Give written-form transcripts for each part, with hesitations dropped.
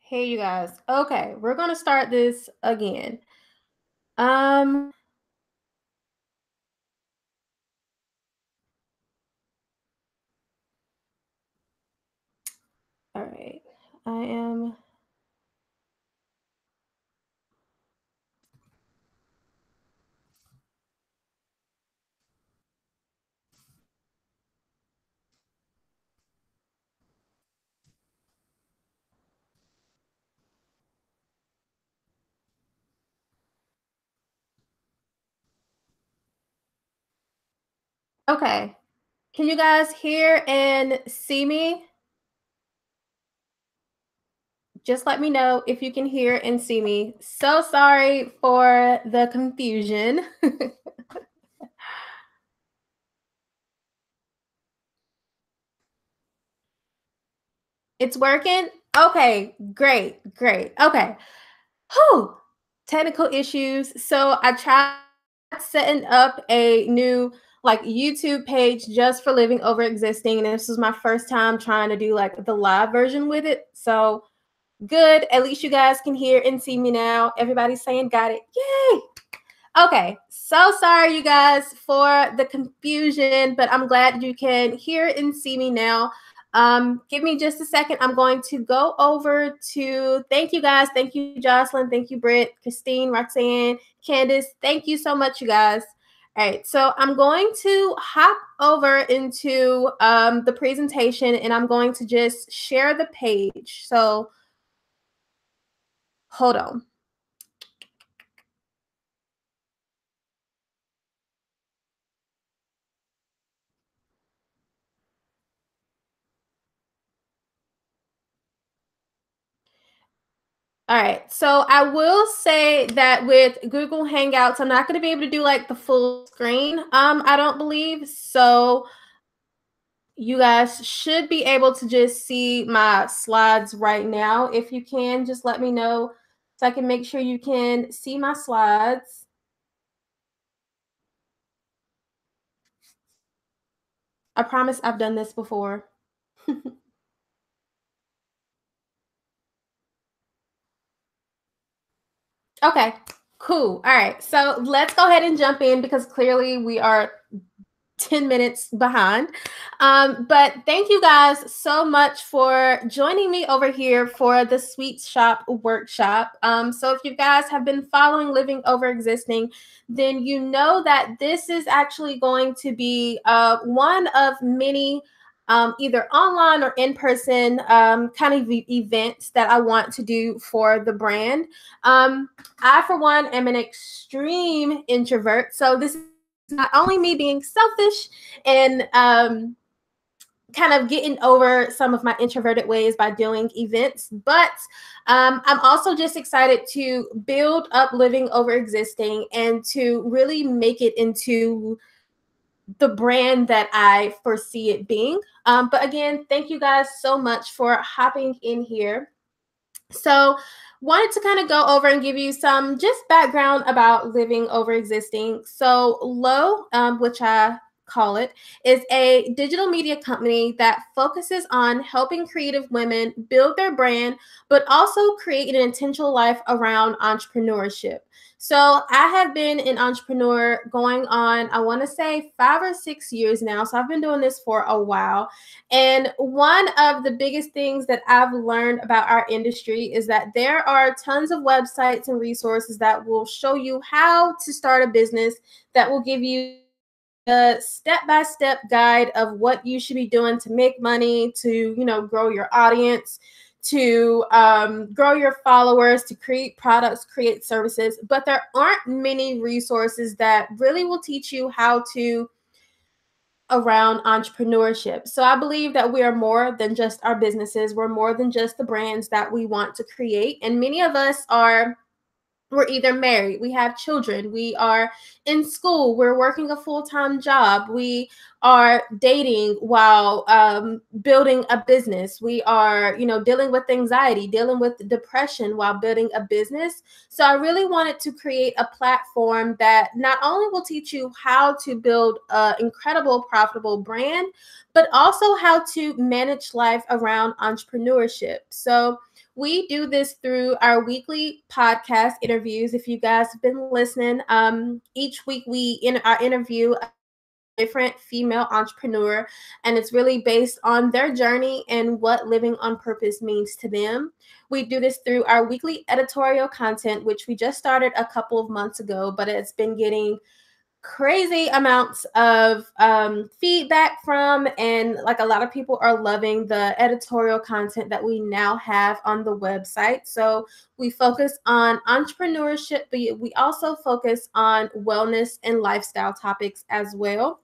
Hey, you guys. Okay, we're gonna start this again. Um, all right. I am okay. Can you guys hear and see me? Just let me know if you can hear and see me. So sorry for the confusion. It's working? Okay, great, great. Okay. Whew. Technical issues. So I tried setting up a new YouTube page just for living over existing. And this was my first time trying to do like the live version with it. So good. At least you guys can hear and see me now. Everybody's saying got it. Yay. Okay. So sorry, you guys, for the confusion, but I'm glad you can hear and see me now. Give me just a second. I'm going to go over to thank you guys. Thank you, Jocelyn. Thank you, Britt, Christine, Roxanne, Candace. Thank you so much, you guys. All right, so I'm going to hop over into the presentation and I'm going to just share the page. So hold on. All right. So I will say that with Google Hangouts, I'm not going to be able to do like the full screen. I don't believe. So you guys should be able to just see my slides right now. If you can, just let me know so I can make sure you can see my slides. I promise I've done this before. Okay, cool. All right. So let's go ahead and jump in because clearly we are 10 minutes behind. But thank you guys so much for joining me over here for the Sweet Shop workshop. So if you guys have been following Living Over Existing, then you know that this is actually going to be one of many either online or in person kind of events that I want to do for the brand. I, for one, am an extreme introvert. So this is not only me being selfish and kind of getting over some of my introverted ways by doing events, but I'm also just excited to build up Living Over Existing and to really make it into the brand that I foresee it being. But again, thank you guys so much for hopping in here. So, wanted to kind of go over and give you some just background about Living Over Existing. So, Low, which I call it, is a digital media company that focuses on helping creative women build their brand, but also create an intentional life around entrepreneurship. So, I have been an entrepreneur going on, I want to say 5 or 6 years now. So, I've been doing this for a while. And one of the biggest things that I've learned about our industry is that there are tons of websites and resources that will show you how to start a business, that will give you a step-by-step guide of what you should be doing to make money, to, grow your audience, to grow your followers, to create products, create services. But there aren't many resources that really will teach you how to around entrepreneurship. So I believe that we are more than just our businesses. We're more than just the brands that we want to create. And many of us are we're either married, we have children, we are in school, we're working a full-time job, we are dating while building a business, we are dealing with anxiety, dealing with depression while building a business. So I really wanted to create a platform that not only will teach you how to build an incredible profitable brand, but also how to manage life around entrepreneurship. So We do this through our weekly podcast interviews. If you guys have been listening, each week we interview a different female entrepreneur, and it's really based on their journey and what living on purpose means to them. We do this through our weekly editorial content, which we just started a couple of months ago, but it's been getting crazy amounts of feedback from, and like a lot of people are loving the editorial content that we now have on the website. So we focus on entrepreneurship, but we also focus on wellness and lifestyle topics as well.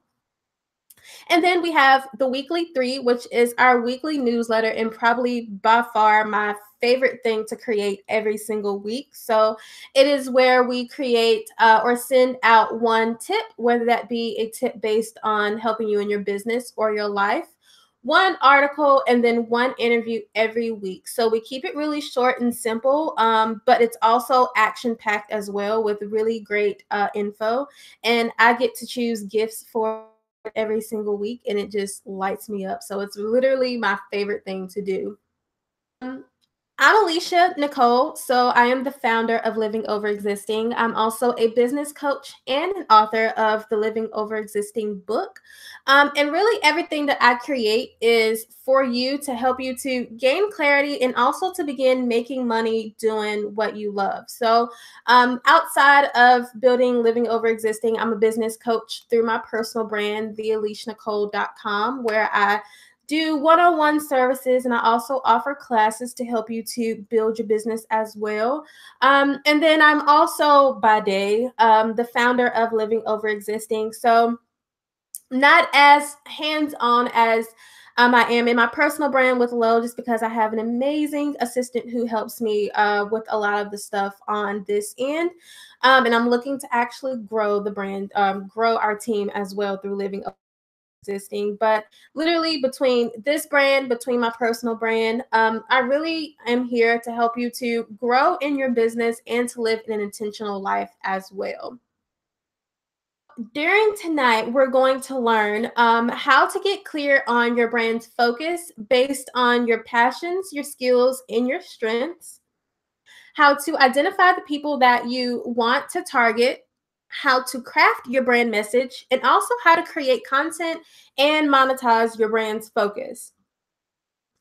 And then we have the weekly three, which is our weekly newsletter, and probably by far my favorite thing to create every single week. So it is where we create or send out one tip, whether that be a tip based on helping you in your business or your life, one article, and then one interview every week. So we keep it really short and simple, but it's also action packed as well with really great info. And I get to choose gifts for every single week, and it just lights me up. So it's literally my favorite thing to do. Um, I'm Alicia Nicole, so I am the founder of Living Over Existing. I'm also a business coach and an author of the Living Over Existing book. And really, everything that I create is for you, to help you to gain clarity and also to begin making money doing what you love. So, outside of building Living Over Existing, I'm a business coach through my personal brand, thealicianicole.com, where I do one-on-one services, and I also offer classes to help you to build your business as well. And then I'm also by day the founder of Living Over Existing. So not as hands-on as I am in my personal brand with Lo, just because I have an amazing assistant who helps me with a lot of the stuff on this end. And I'm looking to actually grow the brand, grow our team as well through Living Existing. But literally between this brand, between my personal brand, I really am here to help you to grow in your business and to live an intentional life as well. During tonight, we're going to learn how to get clear on your brand's focus based on your passions, your skills, and your strengths, how to identify the people that you want to target, how to craft your brand message, and also how to create content and monetize your brand's focus.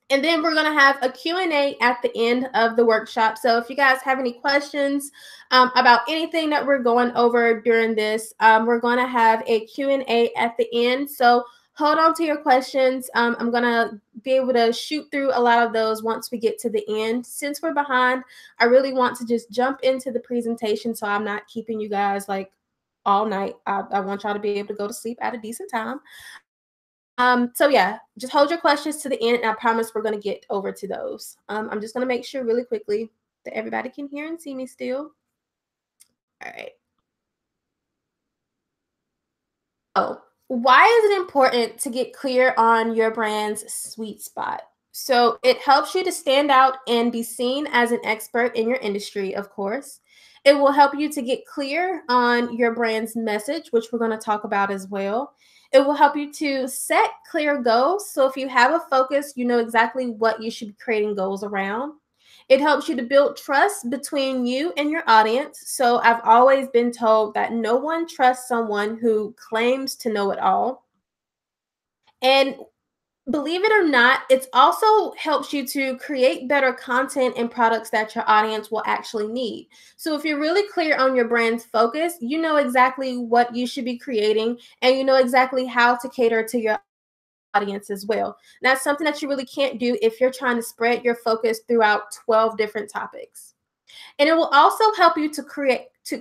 And then we're going to have a Q&A at the end of the workshop. So if you guys have any questions about anything that we're going over during this, we're going to have a Q&A at the end. So hold on to your questions. I'm going to be able to shoot through a lot of those once we get to the end. Since we're behind, I really want to just jump into the presentation, so I'm not keeping you guys like all night. I want y'all to be able to go to sleep at a decent time. So yeah, just hold your questions to the end, and I promise we're going to get over to those. I'm just going to make sure really quickly that everybody can hear and see me still. All right. Oh, why is it important to get clear on your brand's sweet spot? So it helps you to stand out and be seen as an expert in your industry, of course. It will help you to get clear on your brand's message, which we're going to talk about as well. It will help you to set clear goals. So if you have a focus, you know exactly what you should be creating goals around. It helps you to build trust between you and your audience. So I've always been told that no one trusts someone who claims to know it all. And believe it or not, it also helps you to create better content and products that your audience will actually need. So if you're really clear on your brand's focus, you know exactly what you should be creating, and you know exactly how to cater to your audience as well. That's something that you really can't do if you're trying to spread your focus throughout 12 different topics. And it will also help you to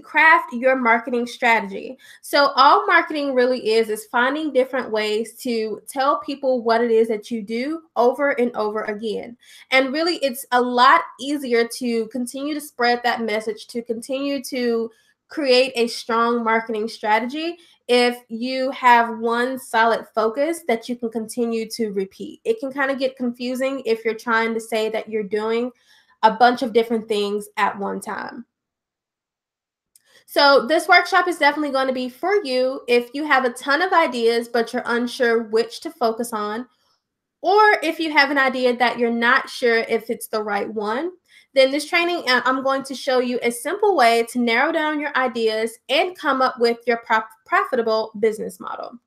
craft your marketing strategy. So all marketing really is finding different ways to tell people what it is that you do over and over again. And really, it's a lot easier to continue to spread that message, to continue to create a strong marketing strategy if you have one solid focus that you can continue to repeat. It can kind of get confusing if you're trying to say that you're doing a bunch of different things at one time. So this workshop is definitely going to be for you if you have a ton of ideas, but you're unsure which to focus on, or if you have an idea that you're not sure if it's the right one. then this training, I'm going to show you a simple way to narrow down your ideas and come up with your profitable business model.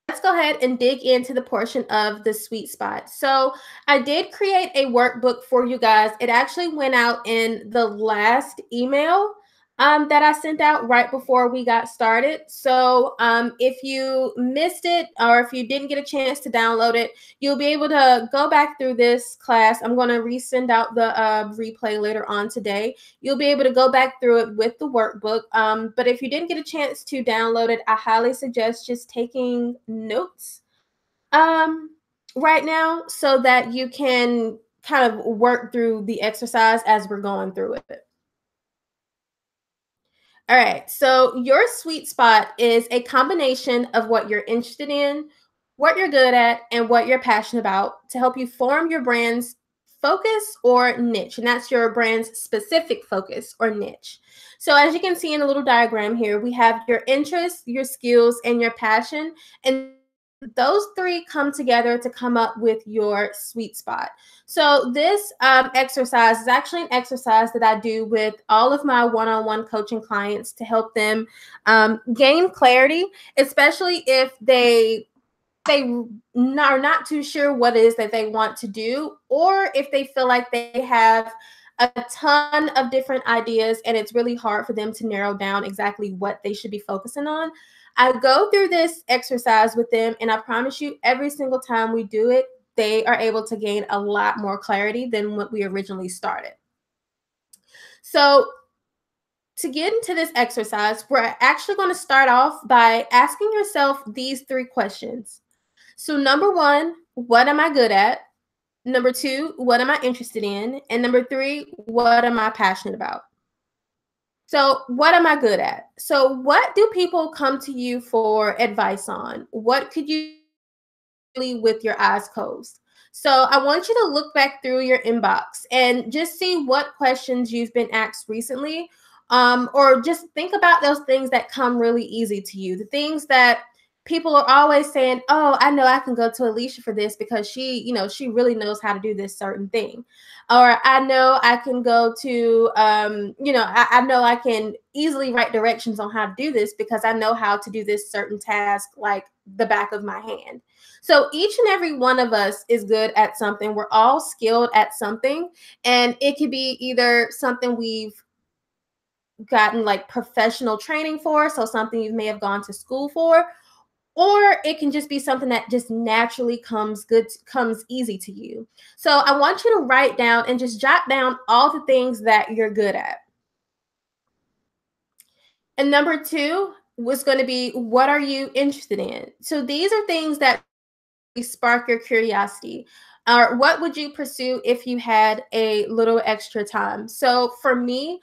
Let's go ahead and dig into the portion of the sweet spot. So I did create a workbook for you guys. It actually went out in the last email that I sent out right before we got started. So if you missed it or if you didn't get a chance to download it, you'll be able to go back through this class. I'm going to resend out the replay later on today. You'll be able to go back through it with the workbook. But if you didn't get a chance to download it, I highly suggest just taking notes right now so that you can kind of work through the exercise as we're going through it. All right, so your sweet spot is a combination of what you're interested in, what you're good at, and what you're passionate about to help you form your brand's focus or niche. And that's your brand's specific focus or niche. So as you can see in a little diagram here, we have your interests, your skills, and your passion. And those three come together to come up with your sweet spot. So this exercise is actually an exercise that I do with all of my one-on-one coaching clients to help them gain clarity, especially if they are not too sure what it is that they want to do, or if they feel like they have a ton of different ideas and it's really hard for them to narrow down exactly what they should be focusing on. I go through this exercise with them, and I promise you, every single time we do it, they are able to gain a lot more clarity than what we originally started. So to get into this exercise, we're actually going to start off by asking yourself these three questions. So number one, what am I good at? Number two, what am I interested in? And number three, what am I passionate about? So what am I good at? So what do people come to you for advice on? What could you do with your eyes closed? So I want you to look back through your inbox and just see what questions you've been asked recently, or just think about those things that come really easy to you, the things that people are always saying, oh, I know I can go to Alicia for this because she really knows how to do this certain thing. Or I know I can go to, I know I can easily write directions on how to do this because I know how to do this certain task like the back of my hand. So each and every one of us is good at something. We're all skilled at something. And it could be either something we've gotten like professional training for, so something you may have gone to school for, or it can just be something that just naturally comes easy to you. So I want you to write down and just jot down all the things that you're good at. And number two was going to be, what are you interested in? So these are things that spark your curiosity. Or what would you pursue if you had a little extra time? So for me,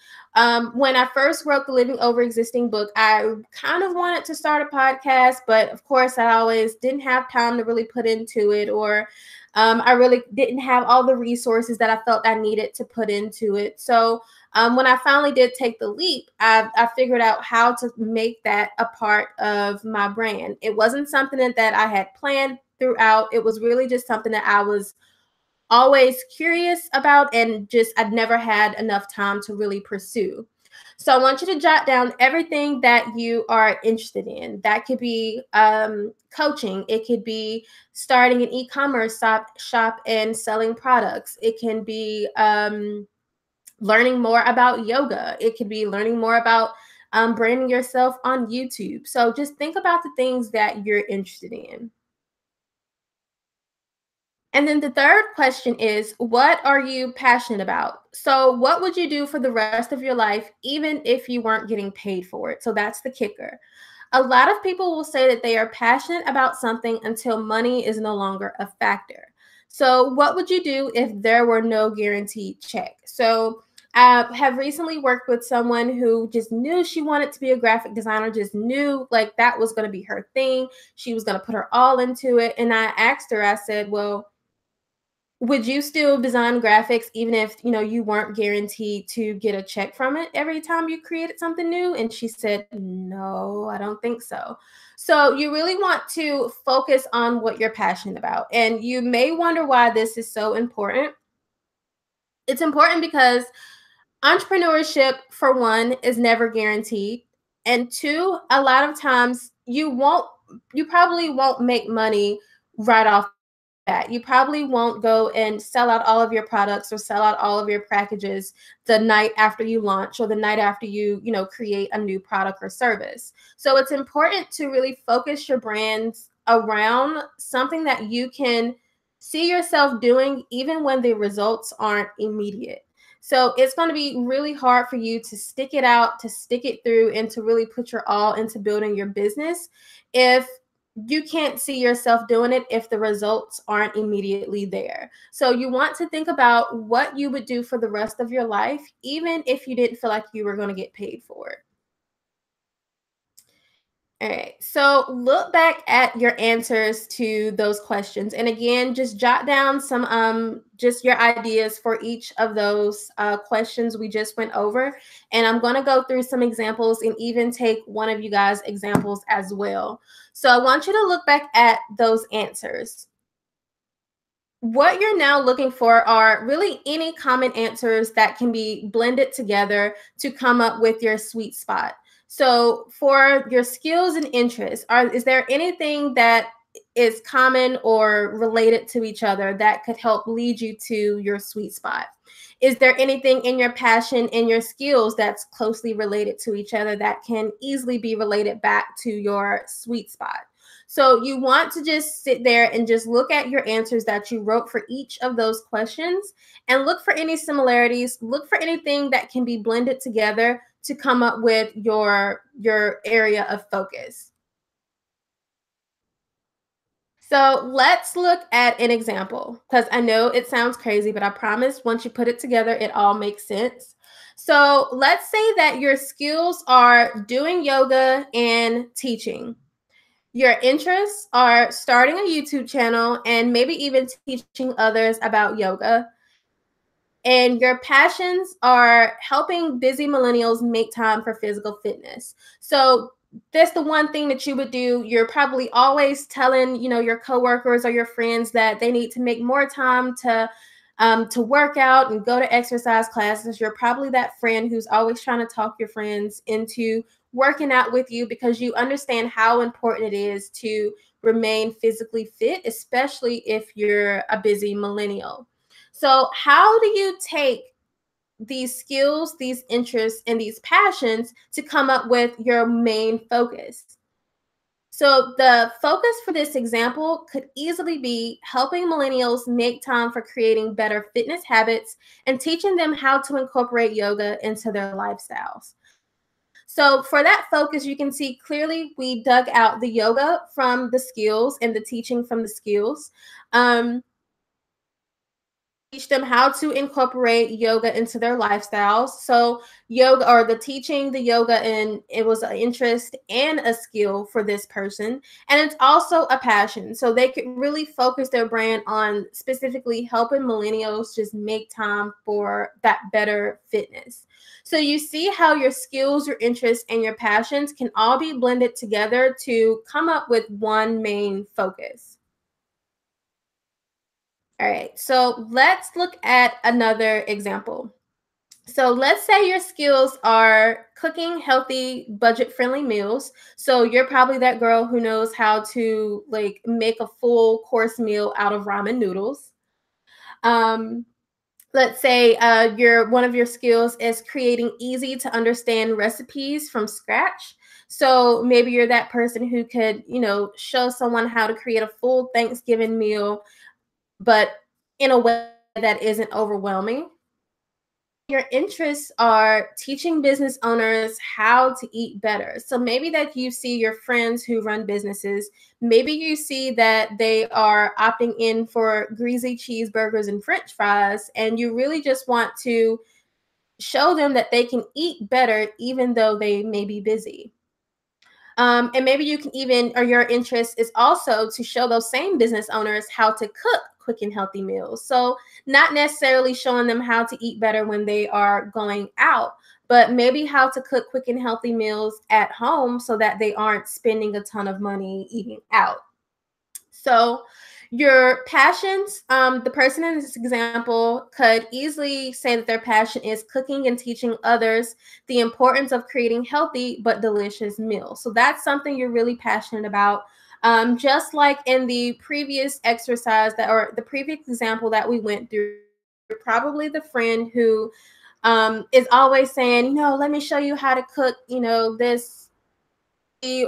when I first wrote the Living Over Existing book, I kind of wanted to start a podcast, but of course I always didn't have time to really put into it, or I really didn't have all the resources that I felt I needed to put into it. So when I finally did take the leap, I figured out how to make that a part of my brand. It wasn't something that I had planned throughout. It was really just something that I was always curious about, and just I'd never had enough time to really pursue. So I want you to jot down everything that you are interested in. That could be coaching. It could be starting an e-commerce shop and selling products. It can be learning more about yoga. It could be learning more about branding yourself on YouTube. So just think about the things that you're interested in. And then the third question is, what are you passionate about? So what would you do for the rest of your life, even if you weren't getting paid for it? So that's the kicker. A lot of people will say that they are passionate about something until money is no longer a factor. So what would you do if there were no guaranteed check? So I have recently worked with someone who just knew she wanted to be a graphic designer, just knew like that was going to be her thing. She was going to put her all into it. And I asked her, I said, well, would you still design graphics even if, you weren't guaranteed to get a check from it every time you created something new? And she said, no, I don't think so. So you really want to focus on what you're passionate about. And you may wonder why this is so important. It's important because entrepreneurship, for one, is never guaranteed. And two, a lot of times you probably won't make money right off that. You probably won't go and sell out all of your products or sell out all of your packages the night after you launch or the night after you create a new product or service. So it's important to really focus your brands around something that you can see yourself doing even when the results aren't immediate. So it's going to be really hard for you to stick it out, to stick it through, and to really put your all into building your business if you can't see yourself doing it if the results aren't immediately there. So you want to think about what you would do for the rest of your life, even if you didn't feel like you were going to get paid for it. All right. So look back at your answers to those questions. And again, just jot down some just your ideas for each of those questions we just went over. And I'm going to go through some examples and even take one of you guys' examples as well. So I want you to look back at those answers. What you're now looking for are really any common answers that can be blended together to come up with your sweet spot. So for your skills and interests, is there anything that is common or related to each other that could help lead you to your sweet spot? Is there anything in your passion and your skills that's closely related to each other that can easily be related back to your sweet spot? So you want to just sit there and just look at your answers that you wrote for each of those questions and look for any similarities, look for anything that can be blended together to come up with your area of focus. So let's look at an example because I know it sounds crazy, but I promise once you put it together, it all makes sense. So let's say that your skills are doing yoga and teaching. Your interests are starting a YouTube channel and maybe even teaching others about yoga. And your passions are helping busy millennials make time for physical fitness. So that's the one thing that you would do. You're probably always telling your coworkers or your friends that they need to make more time to work out and go to exercise classes. You're probably that friend who's always trying to talk your friends into working out with you because you understand how important it is to remain physically fit, especially if you're a busy millennial. So, how do you take these skills, these interests, and these passions to come up with your main focus? So, the focus for this example could easily be helping millennials make time for creating better fitness habits and teaching them how to incorporate yoga into their lifestyles. So, for that focus, you can see clearly we dug out the yoga from the skills and the teaching from the skills. Um, teach them how to incorporate yoga into their lifestyles. So yoga or the teaching the yoga, and it was an interest and a skill for this person. And it's also a passion. So they could really focus their brand on specifically helping millennials just make time for that better fitness. So you see how your skills, your interests, and your passions can all be blended together to come up with one main focus. All right, so let's look at another example. So let's say your skills are cooking healthy, budget-friendly meals. So you're probably that girl who knows how to like make a full course meal out of ramen noodles. Um, let's say your one of your skills is creating easy to understand recipes from scratch. So maybe you're that person who could show someone how to create a full Thanksgiving meal but in a way that isn't overwhelming. Your interests are teaching business owners how to eat better. So maybe that you see your friends who run businesses, maybe you see that they are opting in for greasy cheeseburgers and french fries, and you really just want to show them that they can eat better even though they may be busy. And maybe you can even, or your interest is also to show those same business owners how to cook quick and healthy meals. So, not necessarily showing them how to eat better when they are going out, but maybe how to cook quick and healthy meals at home so that they aren't spending a ton of money eating out. So, Your passions, the person in this example could easily say that their passion is cooking and teaching others the importance of creating healthy but delicious meals. So that's something you're really passionate about. Just like in the previous exercise that, or the previous example that we went through, you're probably the friend who is always saying, let me show you how to cook, this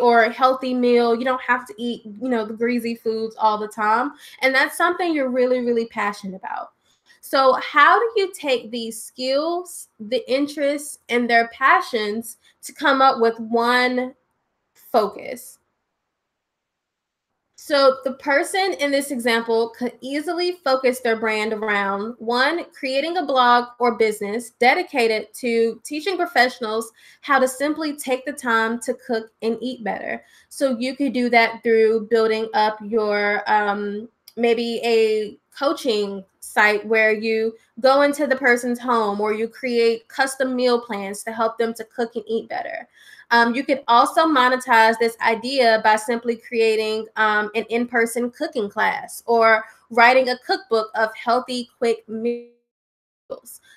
or healthy meal. You don't have to eat, the greasy foods all the time. And that's something you're really, really passionate about. So, how do you take these skills, the interests, and their passions to come up with one focus? So the person in this example could easily focus their brand around one, creating a blog or business dedicated to teaching professionals how to simply take the time to cook and eat better. So you could do that through building up your maybe a coaching site where you go into the person's home or you create custom meal plans to help them to cook and eat better. You could also monetize this idea by simply creating an in-person cooking class or writing a cookbook of healthy, quick meals.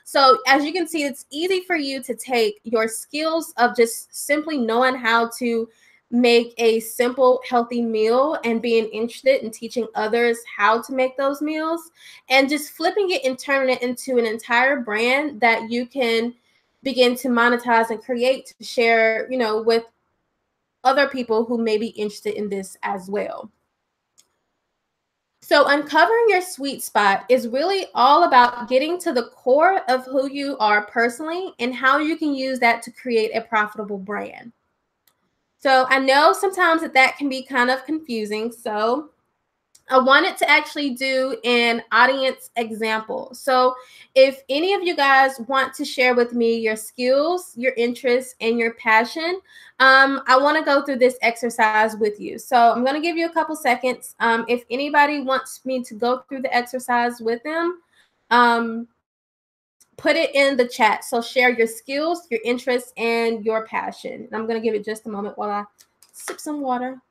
So as you can see, it's easy for you to take your skills of just simply knowing how to make a simple, healthy meal and being interested in teaching others how to make those meals and just flipping it and turning it into an entire brand that you can begin to monetize and create to share, with other people who may be interested in this as well. So, uncovering your sweet spot is really all about getting to the core of who you are personally and how you can use that to create a profitable brand. So, I know sometimes that can be kind of confusing. So, I wanted to actually do an audience example. So, if any of you guys want to share with me your skills, your interests, and your passion, I want to go through this exercise with you. So, I'm going to give you a couple seconds. If anybody wants me to go through the exercise with them, um, put it in the chat. So, share your skills, your interests, and your passion. And I'm going to give it just a moment while I sip some water.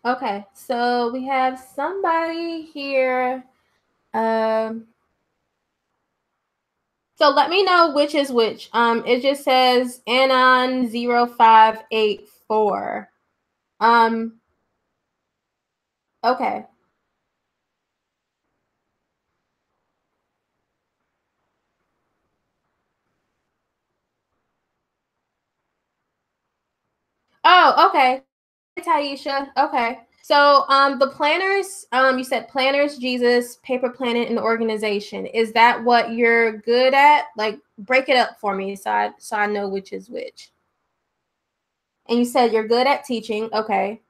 Okay, so we have somebody here. Um, so let me know which is which. It just says Anon0584. Um, okay. Oh, okay. Taisha. Okay. So the planners, you said planners, Jesus, paper planet, and organization. Is that what you're good at? Like break it up for me so I know which is which. And you said you're good at teaching. Okay.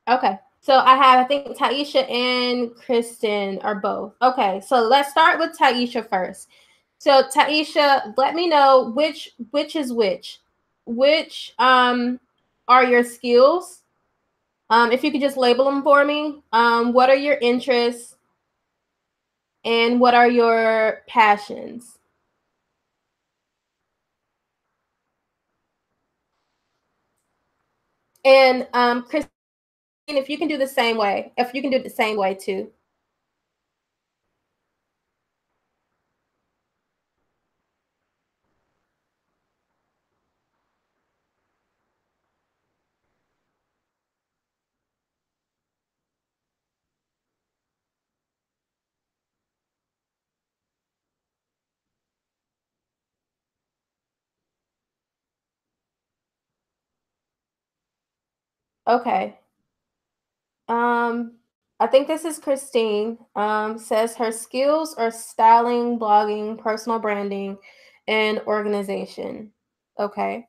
Okay. So I think Taisha and Kristen are both. Okay. So let's start with Taisha first. So Taisha, let me know which is which. Which are your skills? If you could just label them for me. What are your interests and what are your passions? And Christine, if you can do the same way, if you can do it the same way too. Okay. Um, I think this is Christine. Says her skills are styling, blogging, personal branding, and organization. Okay.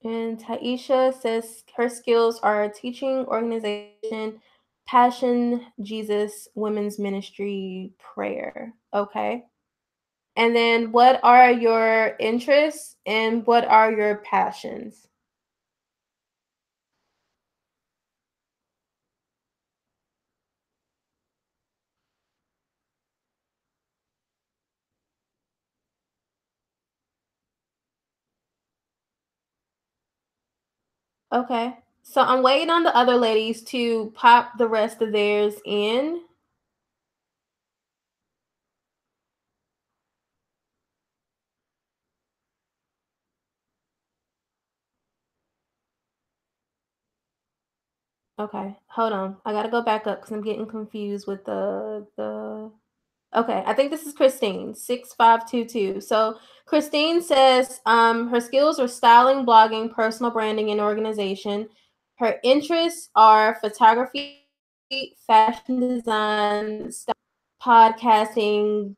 And Taisha says her skills are teaching, organization, passion, Jesus, women's ministry, prayer. Okay. And then what are your interests and what are your passions? Okay. So I'm waiting on the other ladies to pop the rest of theirs in. Okay. Hold on. I gotta go back up because I'm getting confused with the okay, I think this is Christine, 6522. So Christine says her skills are styling, blogging, personal branding, and organization. Her interests are photography, fashion design, podcasting,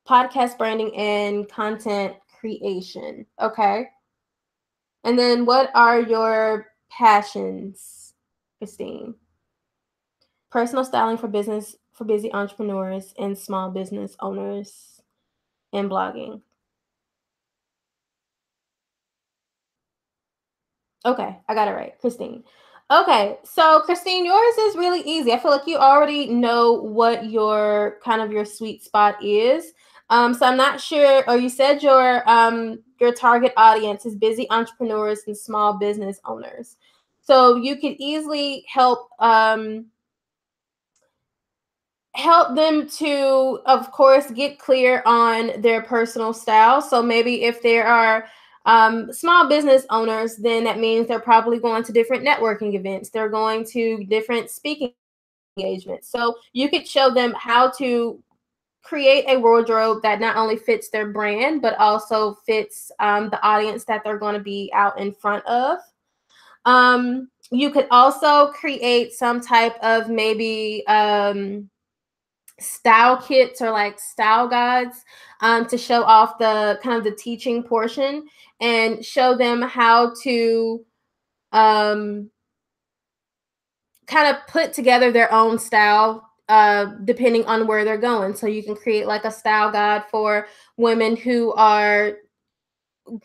podcast branding, and content creation. Okay. And then what are your passions, Christine? Personal styling for business for busy entrepreneurs and small business owners and blogging. Okay, I got it right, Christine. Okay, so Christine, yours is really easy. I feel like you already know what your sweet spot is. So I'm not sure, or you said your target audience is busy entrepreneurs and small business owners. So you could easily help them to, of course, get clear on their personal style. So maybe if there are small business owners, then that means they're probably going to different networking events. They're going to different speaking engagements. So you could show them how to create a wardrobe that not only fits their brand, but also fits the audience that they're going to be out in front of. You could also create some type of maybe style kits or like style guides to show off the kind of the teaching portion and show them how to um, kind of put together their own style depending on where they're going. So you can create like a style guide for women who are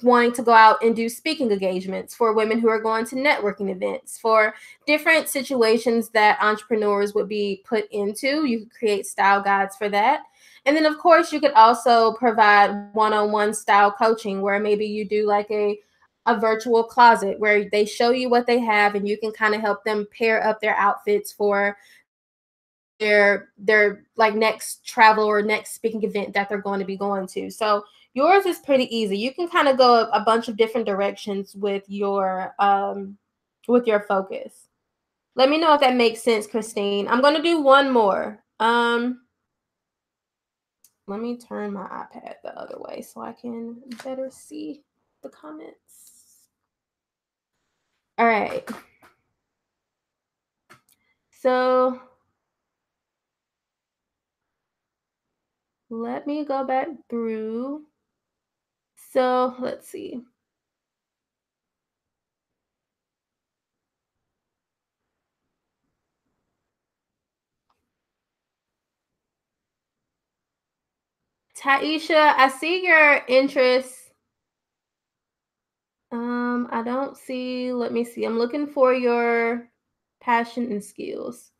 wanting to go out and do speaking engagements, for women who are going to networking events, for different situations that entrepreneurs would be put into. You could create style guides for that. And then, of course, you could also provide one-on-one style coaching where maybe you do like a virtual closet where they show you what they have and you can kind of help them pair up their outfits for their like next travel or next speaking event that they're going to be going to. So yours is pretty easy. You can kind of go a bunch of different directions with your focus. Let me know if that makes sense, Christine. I'm going to do one more. Let me turn my iPad the other way so I can better see the comments. All right. So let me go back through. So let's see. Taisha, I see your interest. I don't see, let me see. I'm looking for your passion and skills.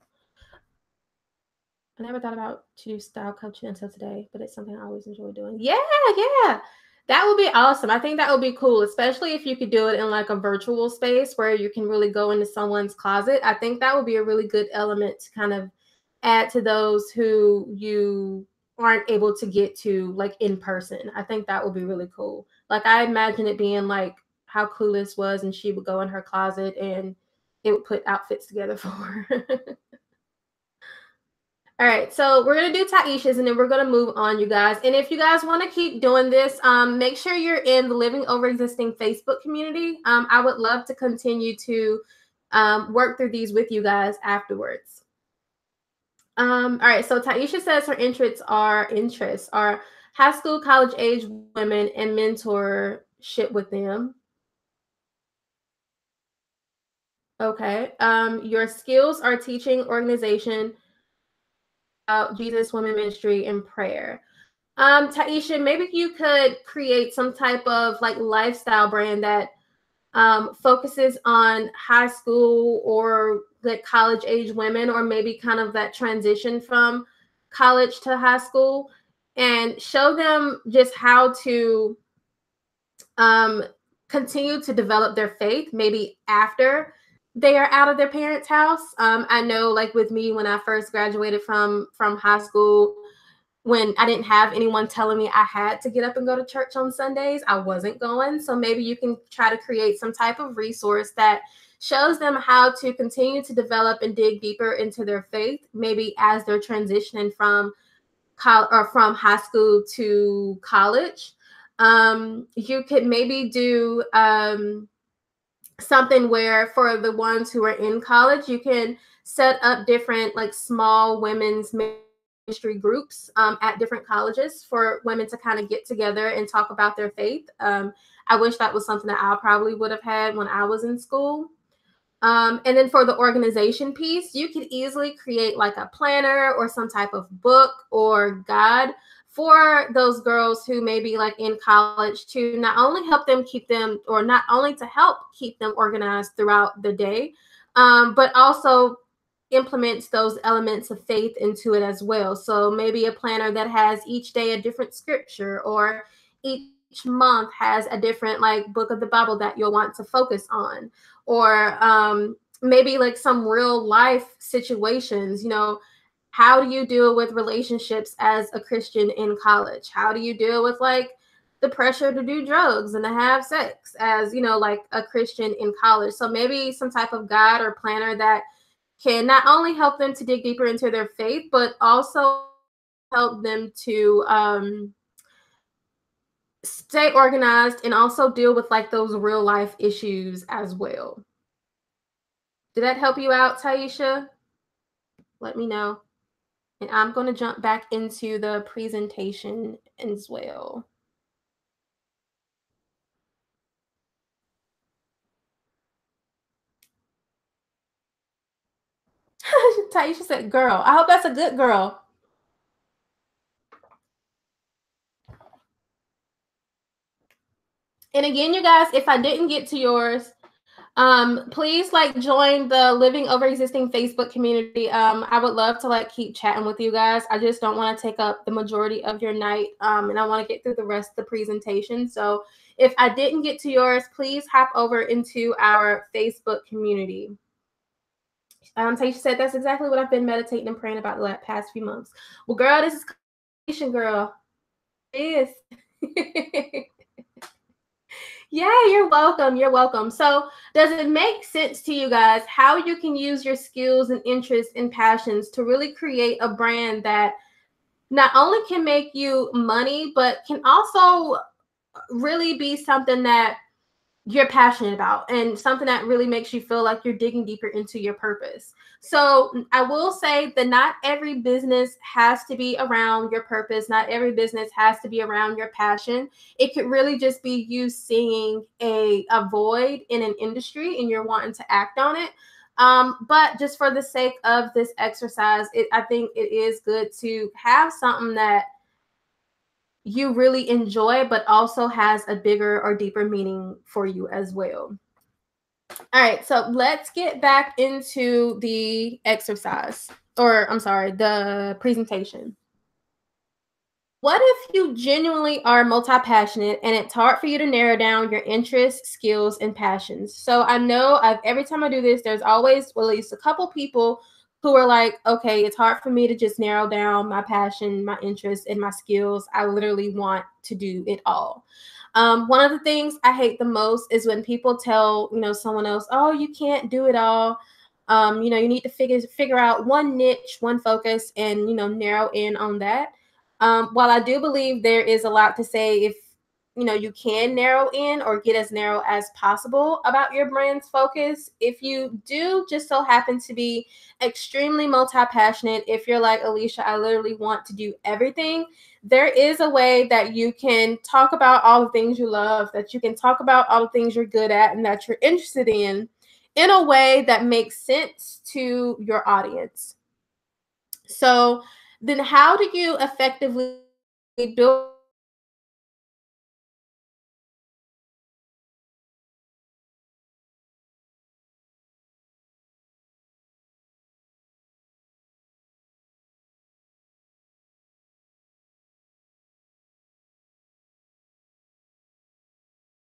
I never thought about to do style coaching until today, but it's something I always enjoy doing. Yeah, yeah. That would be awesome. I think that would be cool, especially if you could do it in like a virtual space where you can really go into someone's closet. I think that would be a really good element to kind of add to those who you aren't able to get to like in person. I think that would be really cool. Like I imagine it being like how Clueless was and she would go in her closet and it would put outfits together for her. All right, so we're gonna do Taisha's and then we're gonna move on, you guys. And if you guys want to keep doing this, make sure you're in the Living Over Existing Facebook community. I would love to continue to work through these with you guys afterwards. All right, so Taisha says her interests are high school, college age women, and mentorship with them. Okay. Your skills are teaching, organization, Jesus, women ministry, and prayer. Taisha, maybe you could create some type of like lifestyle brand that focuses on high school or like college age women, or maybe kind of that transition from college to high school, and show them just how to um, continue to develop their faith maybe after they are out of their parents' house. I know, like with me, when I first graduated from high school, when I didn't have anyone telling me I had to get up and go to church on Sundays, I wasn't going. So maybe you can try to create some type of resource that shows them how to continue to develop and dig deeper into their faith, maybe as they're transitioning from from high school to college. You could maybe do something where for the ones who are in college, you can set up different like small women's ministry groups at different colleges for women to kind of get together and talk about their faith. I wish that was something that I probably would have had when I was in school. And then for the organization piece, you could easily create like a planner or some type of book or guide for those girls who may be like in college, to not only help them keep them, or not only to help keep them organized throughout the day, but also implements those elements of faith into it as well. So maybe a planner that has each day a different scripture, or each month has a different like book of the Bible that you'll want to focus on, or maybe like some real life situations. How do you deal with relationships as a Christian in college? How do you deal with like the pressure to do drugs and to have sex as, like a Christian in college? So maybe some type of guide or planner that can not only help them to dig deeper into their faith, but also help them to stay organized and also deal with like those real life issues as well. Did that help you out, Taisha? Let me know. And I'm going to jump back into the presentation as well. Taisha said, girl. I hope that's a good girl. And again, you guys, if I didn't get to yours, please like join the Living Over Existing Facebook community. I would love to like keep chatting with you guys. I just don't want to take up the majority of your night, and I want to get through the rest of the presentation. So if I didn't get to yours, please hop over into our Facebook community. Taisha said that's exactly what I've been meditating and praying about the past few months. Well, girl, this is conversation, girl. It is. Yeah, you're welcome. You're welcome. So, does it make sense to you guys how you can use your skills and interests and passions to really create a brand that not only can make you money, but can also really be something that you're passionate about and something that really makes you feel like you're digging deeper into your purpose? So I will say that not every business has to be around your purpose. Not every business has to be around your passion. It could really just be you seeing a void in an industry and you're wanting to act on it. But just for the sake of this exercise, I think it is good to have something that you really enjoy, but also has a bigger or deeper meaning for you as well. All right, so let's get back into the exercise, or I'm sorry, the presentation. What if you genuinely are multi-passionate and it's hard for you to narrow down your interests, skills, and passions? So I know every time I do this, there's always at least a couple people who are like, okay, it's hard for me to just narrow down my passion, my interests, and my skills. I literally want to do it all. One of the things I hate the most is when people tell, someone else, oh, you can't do it all. You need to figure out one niche, one focus, and narrow in on that. While I do believe there is a lot to say if you can narrow in or get as narrow as possible about your brand's focus. If you do just so happen to be extremely multi-passionate, if you're like, Alicia, I literally want to do everything, there is a way that you can talk about all the things you love, that you can talk about all the things you're good at and that you're interested in a way that makes sense to your audience. So then how do you effectively build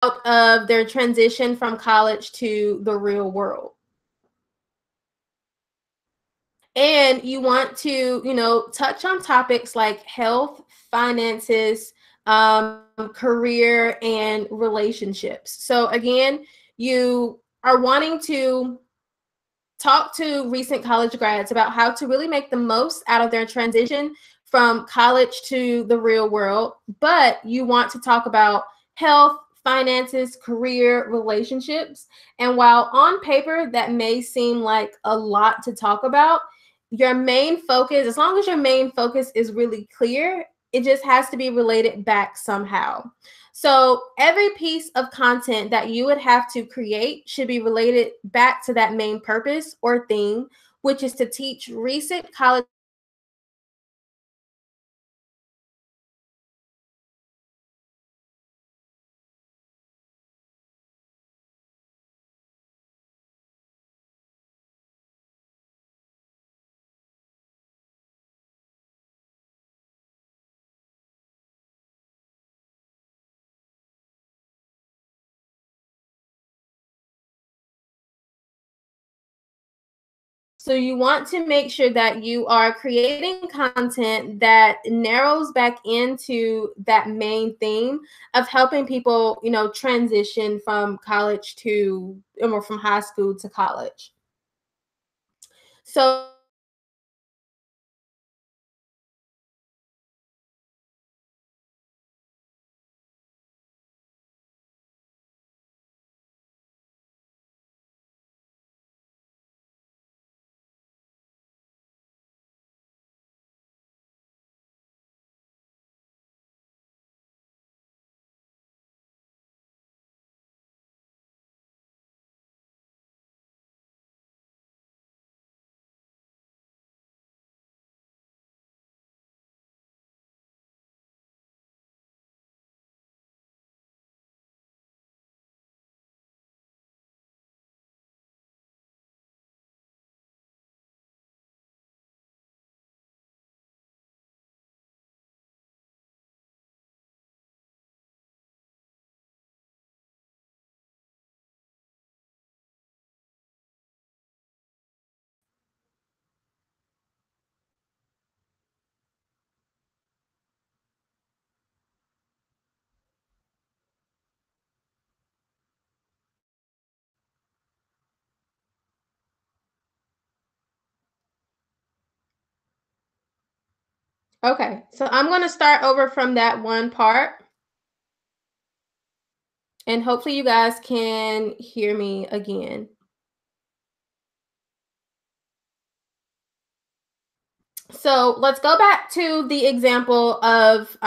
out of their transition from college to the real world? And you want to, touch on topics like health, finances, career, and relationships. So again, you are wanting to talk to recent college grads about how to really make the most out of their transition from college to the real world, but you want to talk about health, finances, career, relationships. And while on paper that may seem like a lot to talk about, your main focus, as long as your main focus is really clear, it just has to be related back somehow. So every piece of content that you would have to create should be related back to that main purpose or theme, which is to teach recent college. So you want to make sure that you are creating content that narrows back into that main theme of helping people, transition from college to or from high school to college. So okay, so I'm going to start over from that one part, and hopefully you guys can hear me again. So let's go back to the example of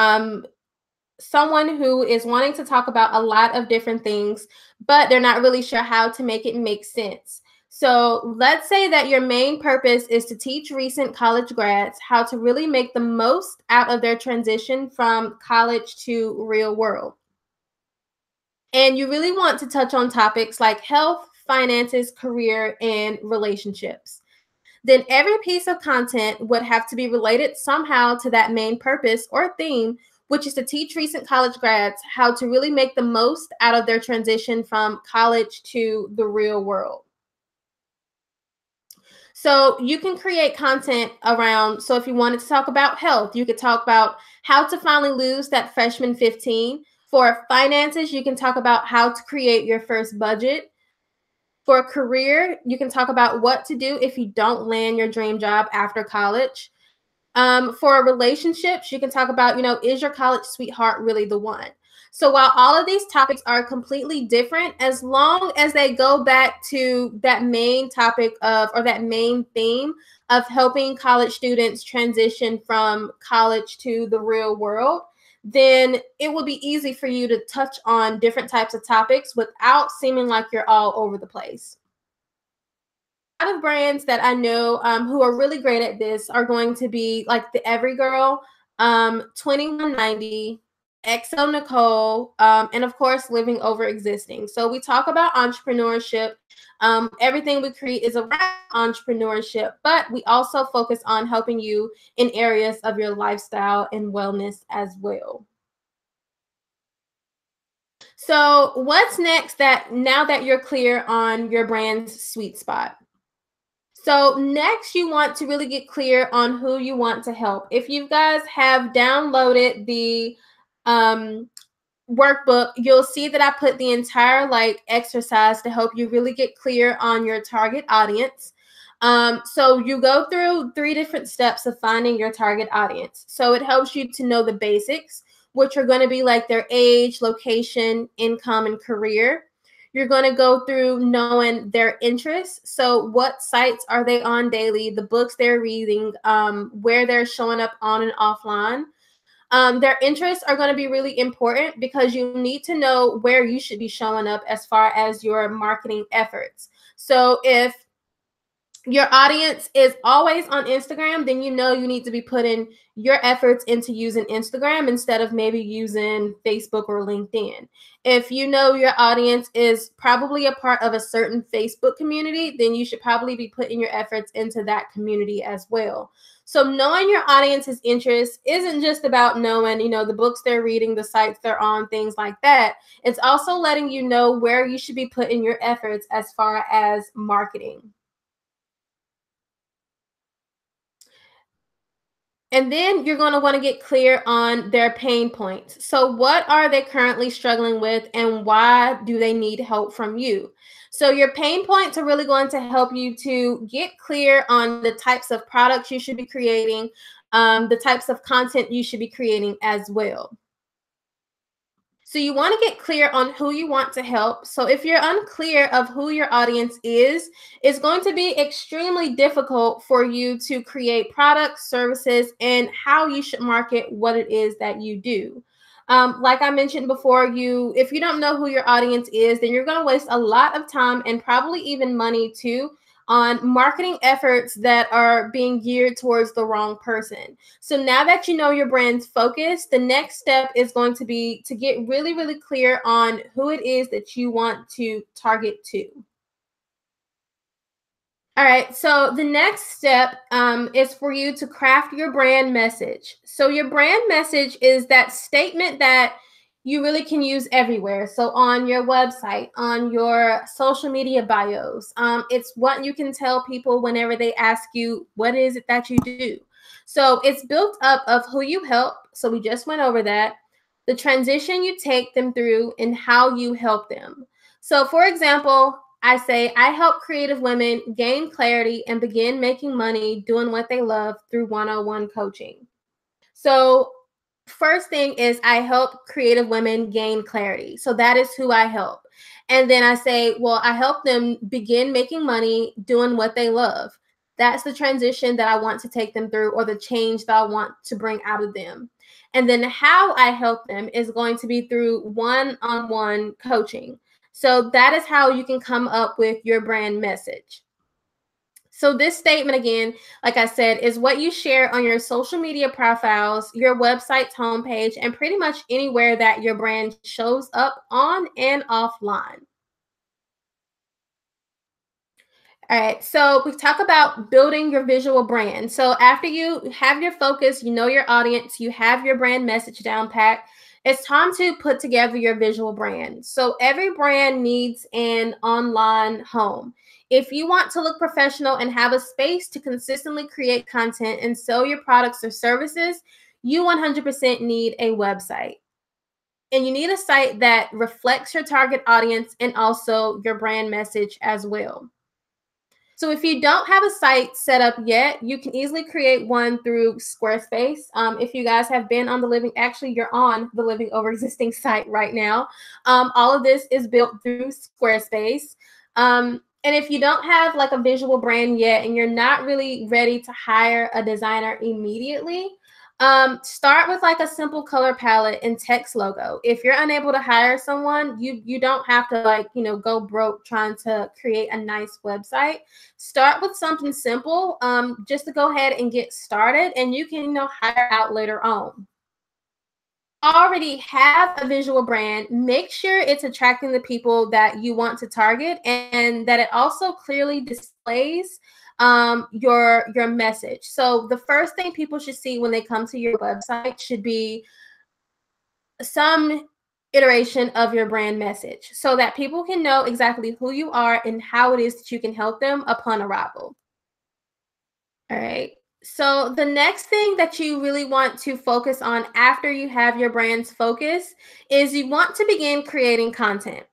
someone who is wanting to talk about a lot of different things, but they're not really sure how to make it make sense. So let's say that your main purpose is to teach recent college grads how to really make the most out of their transition from college to real world. And you really want to touch on topics like health, finances, career, and relationships. Then every piece of content would have to be related somehow to that main purpose or theme, which is to teach recent college grads how to really make the most out of their transition from college to the real world. So you can create content around, so if you wanted to talk about health, you could talk about how to finally lose that freshman 15. For finances, you can talk about how to create your first budget. For a career, you can talk about what to do if you don't land your dream job after college. For relationships, you can talk about, is your college sweetheart really the one? So while all of these topics are completely different, as long as they go back to that main topic of, or that main theme of helping college students transition from college to the real world, then it will be easy for you to touch on different types of topics without seeming like you're all over the place. A lot of brands that I know who are really great at this are going to be like the Everygirl, 2190, XO Nicole, and of course, Living Over Existing. So we talk about entrepreneurship. Everything we create is around entrepreneurship, but we also focus on helping you in areas of your lifestyle and wellness as well. So what's next now that you're clear on your brand's sweet spot? So next, you want to really get clear on who you want to help. If you guys have downloaded the workbook, you'll see that I put the entire exercise to help you really get clear on your target audience. So you go through 3 different steps of finding your target audience. So it helps you to know the basics, which are going to be like their age, location, income, and career. You're going to go through knowing their interests. So what sites are they on daily, the books they're reading, where they're showing up on and offline. Their interests are going to be really important because you need to know where you should be showing up as far as your marketing efforts. So if your audience is always on Instagram, then you need to be putting your efforts into using Instagram instead of maybe using Facebook or LinkedIn. If you know your audience is probably a part of a certain Facebook community, then you should probably be putting your efforts into that community as well. So knowing your audience's interests isn't just about knowing, the books they're reading, the sites they're on, things like that. It's also letting you know where you should be putting your efforts as far as marketing. And then you're going to want to get clear on their pain points. So what are they currently struggling with and why do they need help from you? So your pain points are really going to help you to get clear on the types of products you should be creating, the types of content you should be creating as well. So you want to get clear on who you want to help. So if you're unclear of who your audience is, it's going to be extremely difficult for you to create products, services, and how you should market what it is that you do. Like I mentioned before, if you don't know who your audience is, then you're going to waste a lot of time and probably even money too on marketing efforts that are being geared towards the wrong person. So now that you know your brand's focus, the next step is going to be to get really, really clear on who it is that you want to target to. All right, so the next step is for you to craft your brand message. So your brand message is that statement that you really can use everywhere. So on your website, on your social media bios, it's what you can tell people whenever they ask you, what is it that you do? So it's built up of who you help. So we just went over that, the transition you take them through, and how you help them. So for example, I say, I help creative women gain clarity and begin making money doing what they love through one-on-one coaching. So first thing is I help creative women gain clarity. So that is who I help. And then I say, well, I help them begin making money doing what they love. That's the transition that I want to take them through, or the change that I want to bring out of them. And then how I help them is going to be through one-on-one coaching. So that is how you can come up with your brand message. So this statement, again, like I said, is what you share on your social media profiles, your website's homepage, and pretty much anywhere that your brand shows up on and offline. All right, so we talk about building your visual brand. So after you have your focus, you know your audience, you have your brand message down pat, it's time to put together your visual brand. So every brand needs an online home. If you want to look professional and have a space to consistently create content and sell your products or services, you 100% need a website. And you need a site that reflects your target audience and also your brand message as well. So if you don't have a site set up yet, you can easily create one through Squarespace. If you guys have been on the Living, actually you're on the Living Over Existing site right now. All of this is built through Squarespace. And if you don't have like a visual brand yet and you're not really ready to hire a designer immediately, start with like a simple color palette and text logo. If you're unable to hire someone, you don't have to like, go broke trying to create a nice website. Start with something simple, just to go ahead and get started, and you can, hire out later on. Already have a visual brand, make sure it's attracting the people that you want to target and that it also clearly displays your message. So the first thing people should see when they come to your website should be some iteration of your brand message so that people can know exactly who you are and how it is that you can help them upon arrival. All right. So the next thing that you really want to focus on after you have your brand's focus is you want to begin creating content.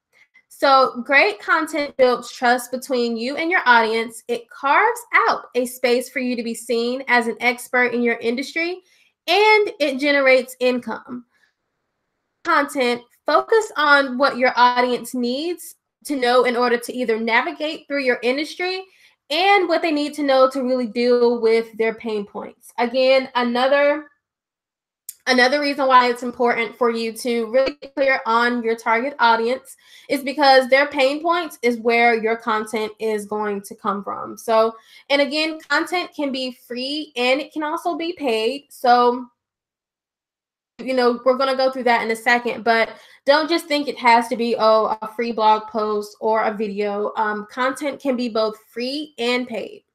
So great content builds trust between you and your audience. It carves out a space for you to be seen as an expert in your industry, and it generates income. Content, focus on what your audience needs to know in order to either navigate through your industry and what they need to know to really deal with their pain points. Again, another reason why it's important for you to really get clear on your target audience is because their pain points is where your content is going to come from. So, and again, content can be free and it can also be paid. So, we're going to go through that in a second, but don't just think it has to be, a free blog post or a video. Content can be both free and paid.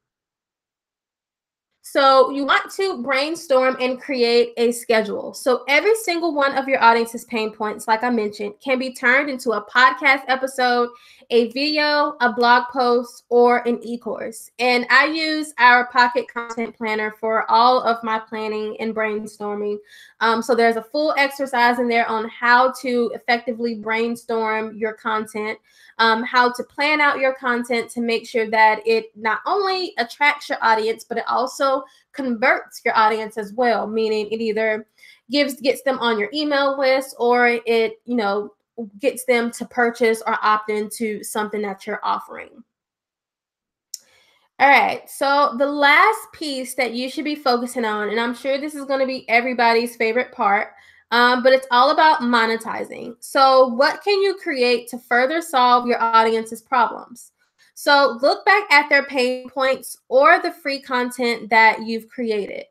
So you want to brainstorm and create a schedule. So every single one of your audience's pain points, like I mentioned, can be turned into a podcast episode, a video, a blog post, or an e-course. And I use our Pocket Content Planner for all of my planning and brainstorming. So there's a full exercise in there on how to effectively brainstorm your content, how to plan out your content to make sure that it not only attracts your audience, but it also converts your audience as well, meaning it either gets them on your email list or it, gets them to purchase or opt into something that you're offering. All right, so the last piece that you should be focusing on, and I'm sure this is going to be everybody's favorite part, but it's all about monetizing. So what can you create to further solve your audience's problems? So look back at their pain points or the free content that you've created.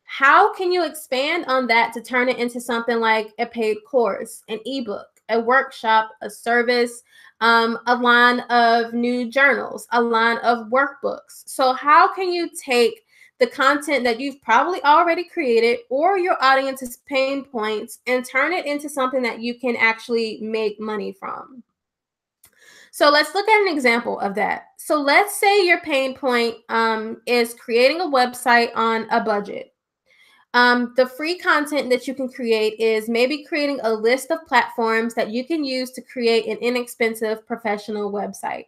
How can you expand on that to turn it into something like a paid course, an ebook, a workshop, a service, a line of new journals, a line of workbooks? So how can you take the content that you've probably already created or your audience's pain points and turn it into something that you can actually make money from? So let's look at an example of that. So let's say your pain point is creating a website on a budget. The free content that you can create is maybe creating a list of platforms that you can use to create an inexpensive professional website.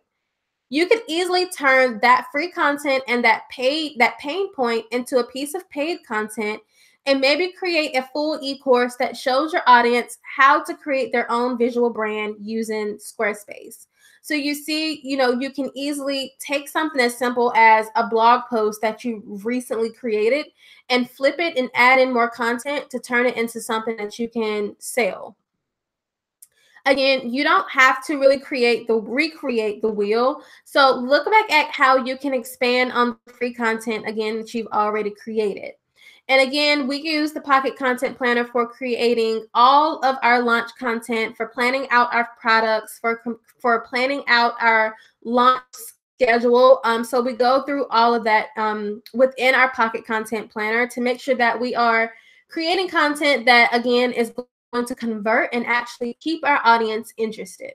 You could easily turn that free content and that pain point into a piece of paid content and maybe create a full e-course that shows your audience how to create their own visual brand using Squarespace. So you see, you can easily take something as simple as a blog post that you recently created and flip it and add in more content to turn it into something that you can sell. Again, you don't have to really recreate the wheel. So look back at how you can expand on free content, again, that you've already created. And again, we use the Pocket Content Planner for creating all of our launch content, for planning out our products, for planning out our launch schedule. So we go through all of that within our Pocket Content Planner to make sure that we are creating content that, again, is going to convert and actually keep our audience interested.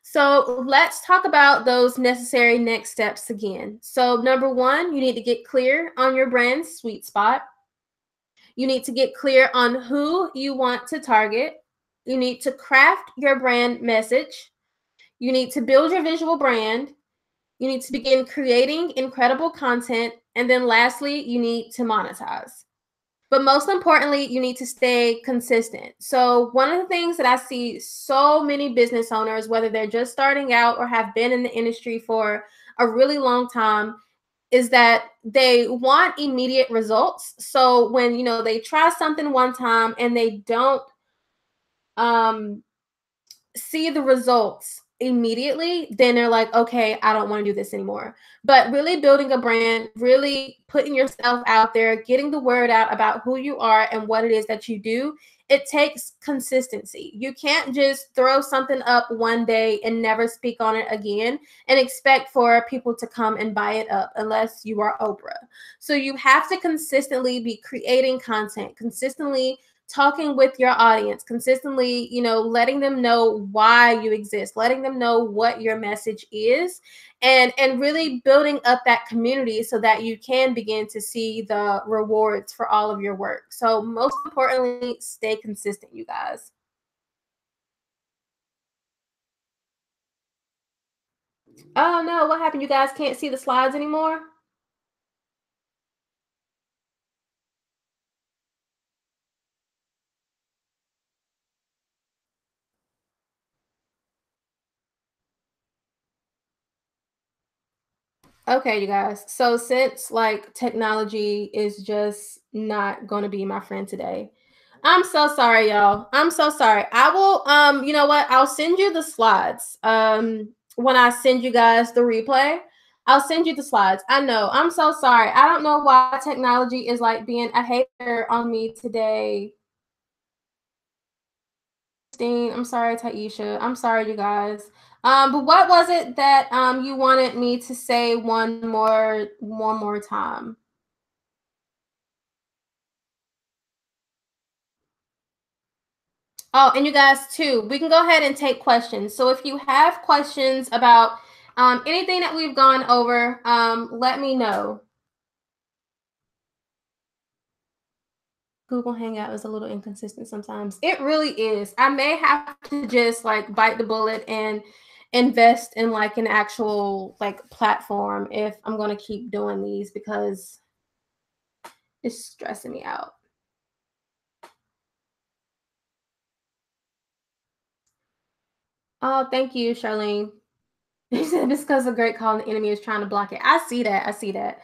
So let's talk about those necessary next steps again. So number one, you need to get clear on your brand's sweet spot. You need to get clear on who you want to target. You need to craft your brand message. You need to build your visual brand. You need to begin creating incredible content. And then lastly, you need to monetize. But most importantly, you need to stay consistent. So, one of the things that I see so many business owners, whether they're just starting out or have been in the industry for a really long time, is that they want immediate results. So, when they try something one time and they don't um see the results immediately, then they're like, okay, I don't want to do this anymore. But really building a brand, really putting yourself out there, getting the word out about who you are and what it is that you do, it takes consistency. You can't just throw something up one day and never speak on it again and expect for people to come and buy it up unless you are Oprah. So you have to consistently be creating content, consistently talking with your audience, consistently, letting them know why you exist, letting them know what your message is, and really building up that community so that you can begin to see the rewards for all of your work. So most importantly, stay consistent, you guys. Oh no, what happened? You guys can't see the slides anymore? Okay, you guys. So since like technology is just not going to be my friend today. I'm so sorry, y'all. I'm so sorry. I will you know what? I'll send you the slides. When I send you guys the replay, I'll send you the slides. I know. I'm so sorry. I don't know why technology is like being a hater on me today. I'm sorry, Taisha. I'm sorry, you guys. But what was it that you wanted me to say one more time? Oh, and you guys too, we can go ahead and take questions. So if you have questions about anything that we've gone over, let me know. Google Hangout is a little inconsistent sometimes. It really is. I may have to just like bite the bullet and invest in like an actual like platform if I'm going to keep doing these because it's stressing me out. Oh, thank you, Charlene. You said it's because a great call and the enemy is trying to block it. I see that. I see that.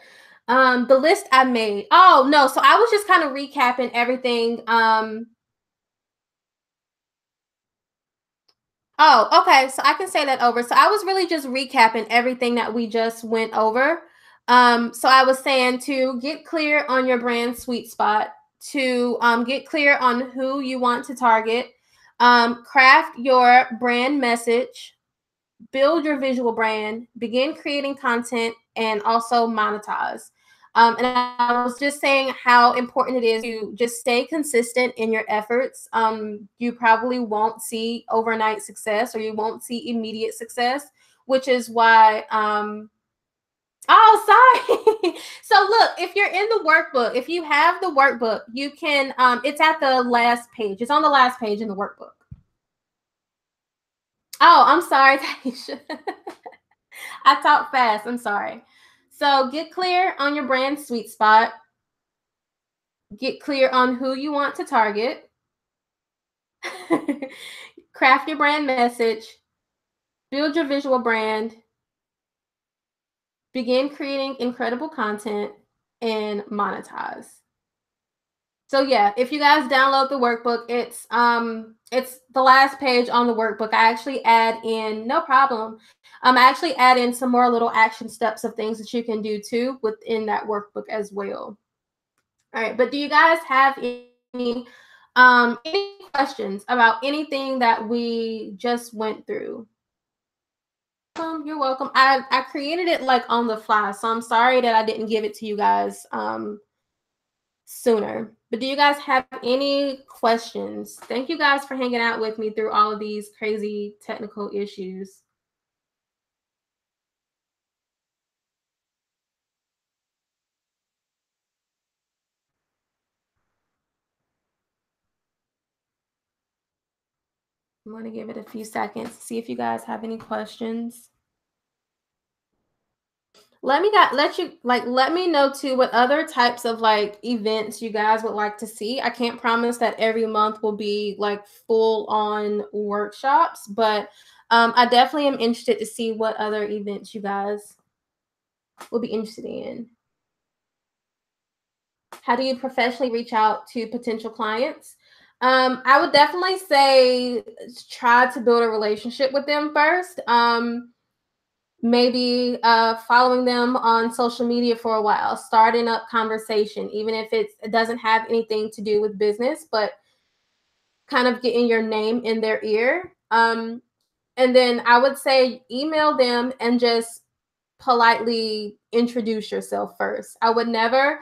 The list I made. Oh no, so I was just kind of recapping everything. Oh, okay. So I can say that over. So I was really just recapping everything that we just went over. So I was saying to get clear on your brand sweet spot, to get clear on who you want to target, craft your brand message, build your visual brand, begin creating content, and also monetize. And I was just saying how important it is to just stay consistent in your efforts. You probably won't see overnight success or you won't see immediate success, which is why. Oh, sorry. So look, if you're in the workbook, if you have the workbook, you can. It's at the last page. It's on the last page in the workbook. Oh, I'm sorry, Taisha. I talk fast. I'm sorry. So get clear on your brand sweet spot. Get clear on who you want to target. Craft your brand message. Build your visual brand. Begin creating incredible content and monetize. So yeah, if you guys download the workbook, it's the last page on the workbook. I actually add in no problem. I actually add in some more little action steps of things that you can do too within that workbook as well. All right, but do you guys have any questions about anything that we just went through? You're welcome. I created it like on the fly, so I'm sorry that I didn't give it to you guys sooner. But do you guys have any questions? Thank you guys for hanging out with me through all of these crazy technical issues. I'm going to give it a few seconds to see if you guys have any questions. Let me know too what other types of like events you guys would like to see. I can't promise that every month will be like full on workshops, but I definitely am interested to see what other events you guys will be interested in. How do you professionally reach out to potential clients? I would definitely say try to build a relationship with them first. Maybe following them on social media for a while, starting up conversation, even if it doesn't have anything to do with business, but kind of getting your name in their ear. And then I would say email them and just politely introduce yourself first. I would never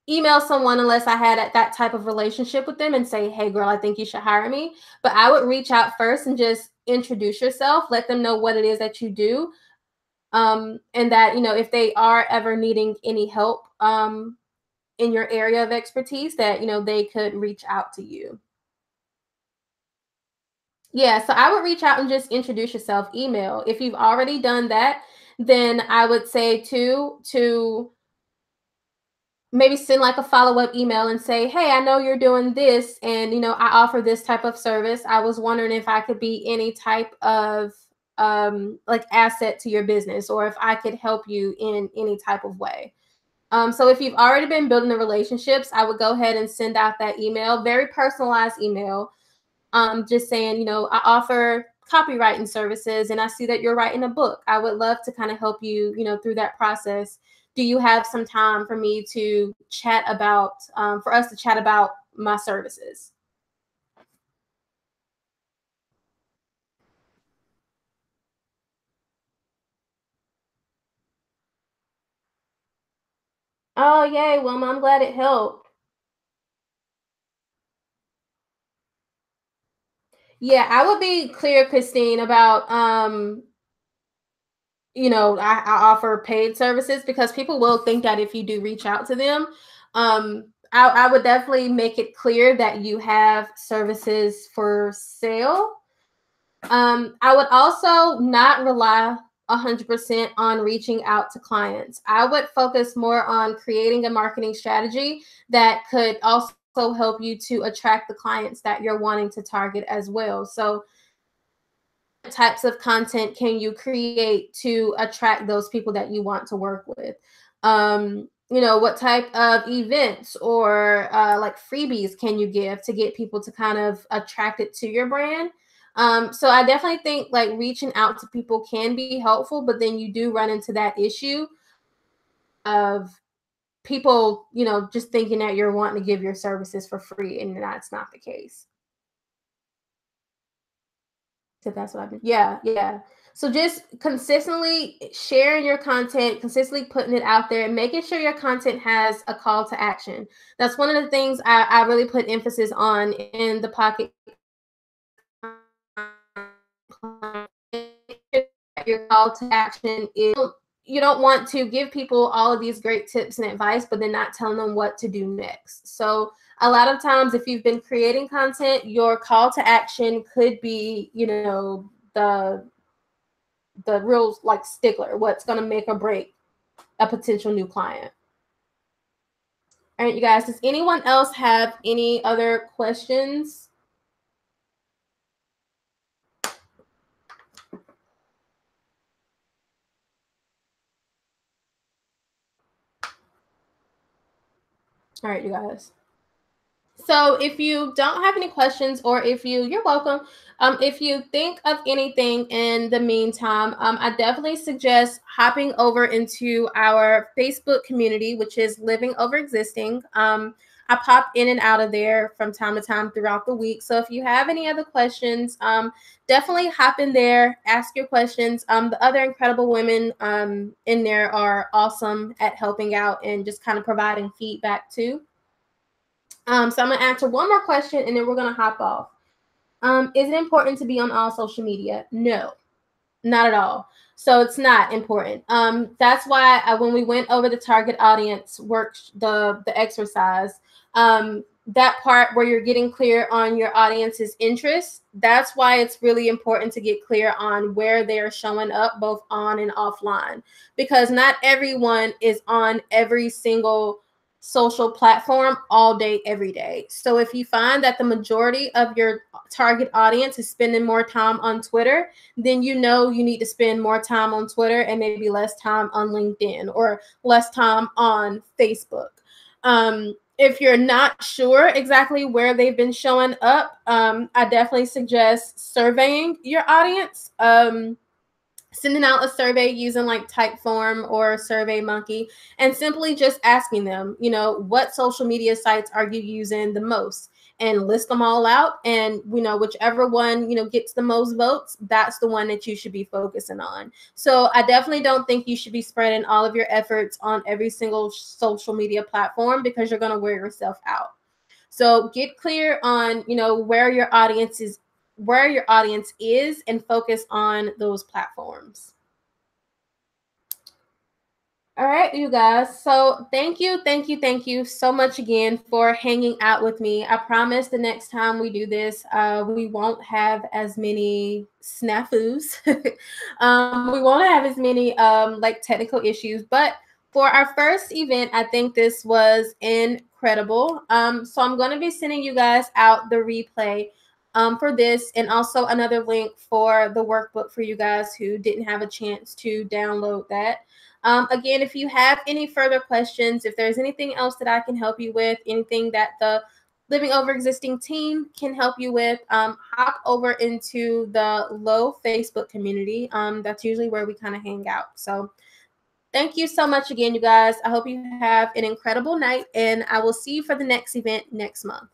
email someone unless I had that type of relationship with them and say, hey, girl, I think you should hire me. But I would reach out first and just introduce yourself, let them know what it is that you do. And that, if they are ever needing any help in your area of expertise, that, they could reach out to you. Yeah, so I would reach out and just introduce yourself, email. If you've already done that, then I would say to maybe send like a follow-up email and say, hey, I know you're doing this and I offer this type of service. I was wondering if I could be any type of like asset to your business, or if I could help you in any type of way. So if you've already been building the relationships, I would go ahead and send out that email, very personalized email, just saying, I offer copywriting services and I see that you're writing a book. I would love to kind of help you, through that process. Do you have some time for me to chat about, for us to chat about my services? Oh, yay, Wilma, I'm glad it helped. Yeah, I would be clear, Christine, about I offer paid services, because people will think that if you do reach out to them. I would definitely make it clear that you have services for sale. I would also not rely 100% on reaching out to clients. I would focus more on creating a marketing strategy that could also help you to attract the clients that you're wanting to target as well. So types of content can you create to attract those people that you want to work with? What type of events or like freebies can you give to get people to kind of attract it to your brand? So I definitely think like reaching out to people can be helpful, but then you do run into that issue of people, just thinking that you're wanting to give your services for free, and that's not the case. So that's what I've been. Yeah, yeah. So just consistently sharing your content, consistently putting it out there, and making sure your content has a call to action. That's one of the things I really put emphasis on in the Pocket. Your call to action is, you don't want to give people all of these great tips and advice, but then not telling them what to do next. So a lot of times, if you've been creating content, your call to action could be, the real like stickler, what's going to make or break a potential new client. All right, you guys, does anyone else have any other questions? All right, you guys. So if you don't have any questions, or if you're welcome. If you think of anything in the meantime, I definitely suggest hopping over into our Facebook community, which is Living Over Existing. I pop in and out of there from time to time throughout the week. So if you have any other questions, definitely hop in there, ask your questions. The other incredible women in there are awesome at helping out and just kind of providing feedback too. So I'm going to answer one more question and then we're going to hop off. Is it important to be on all social media? No, not at all. So it's not important. That's why when we went over the target audience work, the exercise, that part where you're getting clear on your audience's interests, that's why it's really important to get clear on where they're showing up both on and offline, because not everyone is on every single social platform all day, every day. So if you find that the majority of your target audience is spending more time on Twitter, then you know you need to spend more time on Twitter and maybe less time on LinkedIn or less time on Facebook. If you're not sure exactly where they've been showing up, I definitely suggest surveying your audience. Sending out a survey using like Typeform or SurveyMonkey, and simply just asking them, you know, what social media sites are you using the most, and list them all out. And, you know, whichever one, you know, gets the most votes, that's the one that you should be focusing on. So I definitely don't think you should be spreading all of your efforts on every single social media platform, because you're going to wear yourself out. So get clear on, you know, where your audience is and focus on those platforms. All right, you guys. So thank you so much again for hanging out with me. I promise the next time we do this, we won't have as many snafus. We won't have as many like technical issues. But for our first event, I think this was incredible. So I'm going to be sending you guys out the replay for this, and also another link for the workbook for you guys who didn't have a chance to download that. Again, if you have any further questions, if there's anything else that I can help you with, anything that the Living Over Existing team can help you with, hop over into the Low Facebook community. That's usually where we kind of hang out. So thank you so much again, you guys. I hope you have an incredible night, and I will see you for the next event next month.